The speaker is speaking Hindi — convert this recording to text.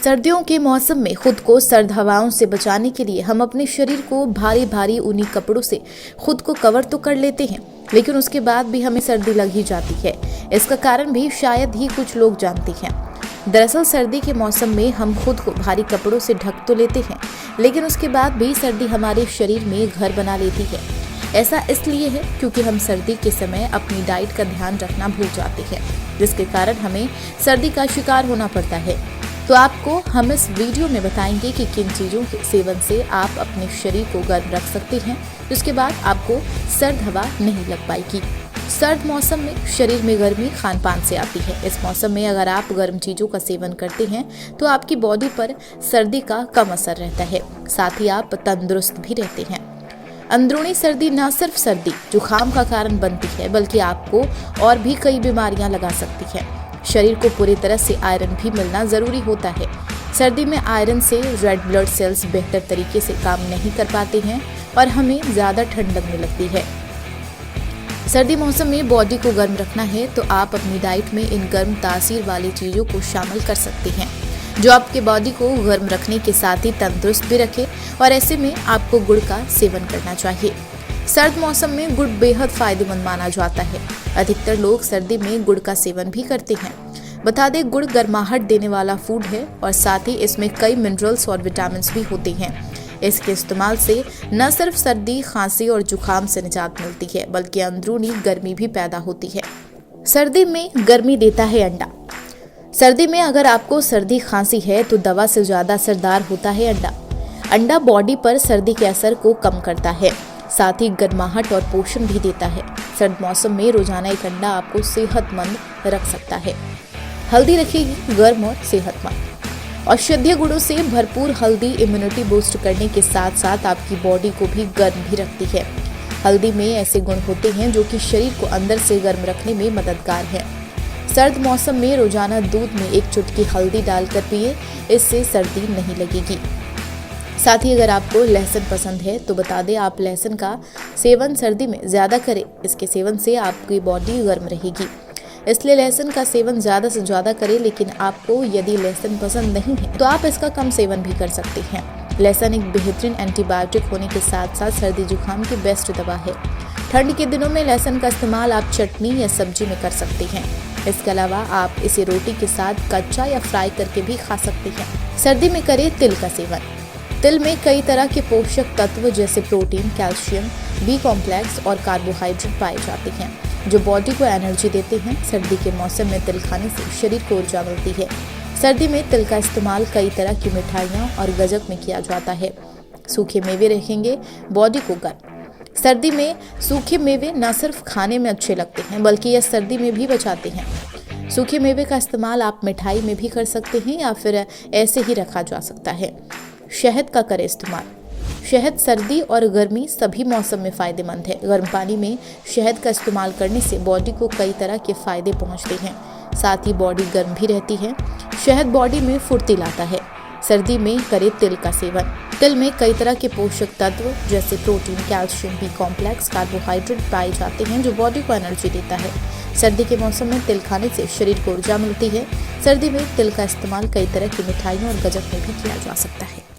सर्दियों के मौसम में खुद को सर्द हवाओं से बचाने के लिए हम अपने शरीर को भारी भारी ऊनी कपड़ों से खुद को कवर तो कर लेते हैं, लेकिन उसके बाद भी हमें सर्दी लग ही जाती है। इसका कारण भी शायद ही कुछ लोग जानते हैं। दरअसल सर्दी के मौसम में हम खुद को भारी कपड़ों से ढक तो लेते हैं, लेकिन उसके बाद भी सर्दी हमारे शरीर में घर बना लेती है। ऐसा इसलिए है क्योंकि हम सर्दी के समय अपनी डाइट का ध्यान रखना भूल जाते हैं, जिसके कारण हमें सर्दी का शिकार होना पड़ता है। तो आपको हम इस वीडियो में बताएंगे कि किन चीज़ों के सेवन से आप अपने शरीर को गर्म रख सकते हैं, जिसके बाद आपको सर्द हवा नहीं लग पाएगी। सर्द मौसम में शरीर में गर्मी खान पान से आती है। इस मौसम में अगर आप गर्म चीज़ों का सेवन करते हैं तो आपकी बॉडी पर सर्दी का कम असर रहता है, साथ ही आप तंदुरुस्त भी रहते हैं। अंदरूनी सर्दी न सिर्फ सर्दी जुकाम का कारण बनती है, बल्कि आपको और भी कई बीमारियां लगा सकती है। शरीर को पूरी तरह से आयरन भी मिलना जरूरी होता है। सर्दी में आयरन से रेड ब्लड सेल्स बेहतर तरीके से काम नहीं कर पाते हैं और हमें ज़्यादा ठंड लगने लगती है। सर्दी मौसम में बॉडी को गर्म रखना है तो आप अपनी डाइट में इन गर्म तासीर वाली चीज़ों को शामिल कर सकते हैं, जो आपके बॉडी को गर्म रखने के साथ ही तंदुरुस्त भी रखे। और ऐसे में आपको गुड़ का सेवन करना चाहिए। सर्द मौसम में गुड़ बेहद फायदेमंद माना जाता है। अधिकतर लोग सर्दी में गुड़ का सेवन भी करते हैं। बता दें, गुड़ गर्माहट देने वाला फूड है और साथ ही इसमें कई मिनरल्स और विटामिन भी होते हैं। इसके इस्तेमाल से न सिर्फ सर्दी, खांसी और जुकाम से निजात मिलती है, बल्कि अंदरूनी गर्मी भी पैदा होती है। सर्दी में गर्मी देता है अंडा। सर्दी में अगर आपको सर्दी खांसी है तो दवा से ज्यादा असरदार होता है अंडा। अंडा बॉडी पर सर्दी के असर को कम करता है, साथ ही गर्माहट और पोषण भी देता है। सर्द मौसम में रोजाना एक अंडा आपको सेहतमंद रख सकता है। हल्दी रखेगी गर्म और सेहतमंद। औषधीय गुणों से भरपूर हल्दी इम्यूनिटी बूस्ट करने के साथ साथ आपकी बॉडी को भी गर्म भी रखती है। हल्दी में ऐसे गुण होते हैं जो कि शरीर को अंदर से गर्म रखने में मददगार है। सर्द मौसम में रोजाना दूध में एक चुटकी हल्दी डालकर पिए, इससे सर्दी नहीं लगेगी। साथ ही अगर आपको लहसुन पसंद है तो बता दें, आप लहसुन का सेवन सर्दी में ज़्यादा करें। इसके सेवन से आपकी बॉडी गर्म रहेगी, इसलिए लहसुन का सेवन ज़्यादा से ज़्यादा करें। लेकिन आपको यदि लहसुन पसंद नहीं है तो आप इसका कम सेवन भी कर सकते हैं। लहसुन एक बेहतरीन एंटीबायोटिक होने के साथ साथ सर्दी जुकाम की बेस्ट दवा है। ठंड के दिनों में लहसुन का इस्तेमाल आप चटनी या सब्जी में कर सकते हैं। इसके अलावा आप इसे रोटी के साथ कच्चा या फ्राई करके भी खा सकते हैं। सर्दी में करें तिल का सेवन। तिल में कई तरह के पोषक तत्व जैसे प्रोटीन, कैल्शियम, बी कॉम्प्लेक्स और कार्बोहाइड्रेट पाए जाते हैं, जो बॉडी को एनर्जी देते हैं। सर्दी के मौसम में तिल खाने से शरीर को ऊर्जा मिलती है। सर्दी में तिल का इस्तेमाल कई तरह की मिठाइयाँ और गजक में किया जाता है। सूखे मेवे रखेंगे बॉडी को गर्म। सर्दी में सूखे मेवे न सिर्फ खाने में अच्छे लगते हैं, बल्कि यह सर्दी में भी बचाते हैं। सूखे मेवे का इस्तेमाल आप मिठाई में भी कर सकते हैं या फिर ऐसे ही रखा जा सकता है। शहद का करें इस्तेमाल। शहद सर्दी और गर्मी सभी मौसम में फ़ायदेमंद है। गर्म पानी में शहद का इस्तेमाल करने से बॉडी को कई तरह के फ़ायदे पहुंचते हैं, साथ ही बॉडी गर्म भी रहती है। शहद बॉडी में फुर्ती लाता है। सर्दी में करें तिल का सेवन। तिल में कई तरह के पोषक तत्व जैसे protein, calcium, B complex, carbohydrate पाए जाते हैं, जो बॉडी को एनर्जी देता है। सर्दी के मौसम में तिल खाने से शरीर को ऊर्जा मिलती है। सर्दी में तिल का इस्तेमाल कई तरह की मिठाइयों और गजक में भी किया जा सकता है।